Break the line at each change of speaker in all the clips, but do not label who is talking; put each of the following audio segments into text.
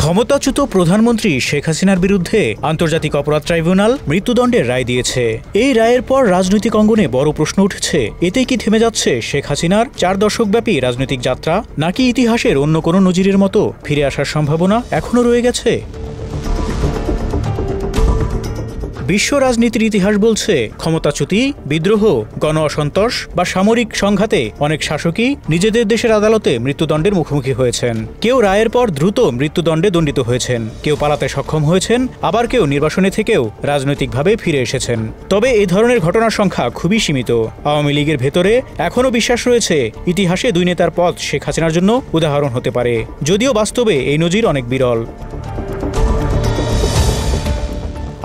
ক্ষমতাচ্যুত প্রধানমন্ত্রী শেখ হাসিনার বিরুদ্ধে আন্তর্জাতিক অপরাধ ট্রাইব্যুনাল মৃত্যুদণ্ডের রায় দিয়েছে। এই রায়ের পর রাজনৈতিক অঙ্গনে বড় প্রশ্ন উঠেছে, এতেই কি থেমে যাচ্ছে শেখ হাসিনার 4 দশকব্যাপী রাজনৈতিক যাত্রা, নাকি ইতিহাসের অন্য কোনো নজিরের মতো ফিরে আসার সম্ভাবনা এখনও রয়ে গেছে? বিশ্ব রাজনীতির ইতিহাস বলছে, ক্ষমতাচ্যুতি, বিদ্রোহ, গণ অসন্তোষ বা সামরিক সংঘাতে অনেক শাসকই নিজেদের দেশের আদালতে মৃত্যুদণ্ডের মুখোমুখি হয়েছেন। কেউ রায়ের পর দ্রুত মৃত্যুদণ্ডে দণ্ডিত হয়েছেন, কেউ পালাতে সক্ষম হয়েছেন, আবার কেউ নির্বাসনে থেকেও রাজনৈতিকভাবে ফিরে এসেছেন। তবে এই ধরনের ঘটনার সংখ্যা খুবই সীমিত। আওয়ামী লীগের ভেতরে এখনও বিশ্বাস রয়েছে, ইতিহাসে 2 নেতার পথ শেখ হাসিনার জন্য উদাহরণ হতে পারে, যদিও বাস্তবে এই নজির অনেক বিরল।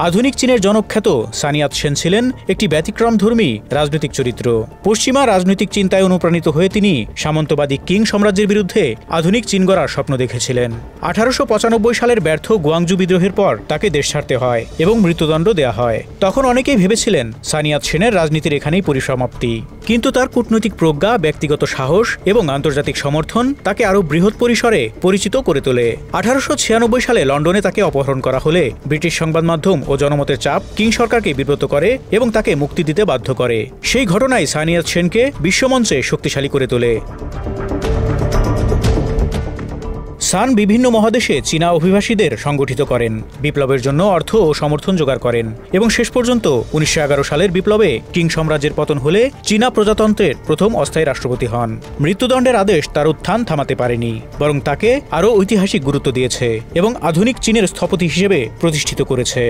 আধুনিক চীনের জনখ্যাত সান ইয়াত-সেন ছিলেন একটি ব্যতিক্রমধর্মী রাজনৈতিক চরিত্র। পশ্চিমা রাজনৈতিক চিন্তায় অনুপ্রাণিত হয়ে তিনি সামন্তবাদী কিং সাম্রাজ্যের বিরুদ্ধে আধুনিক চীন গড়ার স্বপ্ন দেখেছিলেন। 1895 সালের ব্যর্থ গুয়াংজু বিদ্রোহের পর তাকে দেশ ছাড়তে হয় এবং মৃত্যুদণ্ড দেয়া হয়। তখন অনেকেই ভেবেছিলেন সান ইয়াত-সেনের রাজনীতির এখানেই পরিসমাপ্তি, কিন্তু তার কূটনৈতিক প্রজ্ঞা, ব্যক্তিগত সাহস এবং আন্তর্জাতিক সমর্থন তাকে আরও বৃহৎ পরিসরে পরিচিত করে তোলে। 1896 সালে লন্ডনে তাকে অপহরণ করা হলে ব্রিটিশ সংবাদ মাধ্যম ও জনমতের চাপ কিং সরকারকে বিব্রত করে এবং তাকে মুক্তি দিতে বাধ্য করে। সেই ঘটনায় সান ইয়াত-সেনকে বিশ্বমঞ্চে শক্তিশালী করে তোলে। সান বিভিন্ন মহাদেশে চীনা অভিবাসীদের সংগঠিত করেন, বিপ্লবের জন্য অর্থ ও সমর্থন জোগাড় করেন এবং শেষ পর্যন্ত 1911 সালের বিপ্লবে কিং সাম্রাজ্যের পতন হলে চীনা প্রজাতন্ত্রের প্রথম অস্থায়ী রাষ্ট্রপতি হন। মৃত্যুদণ্ডের আদেশ তার উত্থান থামাতে পারেনি, বরং তাকে আরও ঐতিহাসিক গুরুত্ব দিয়েছে এবং আধুনিক চীনের স্থপতি হিসেবে প্রতিষ্ঠিত করেছে।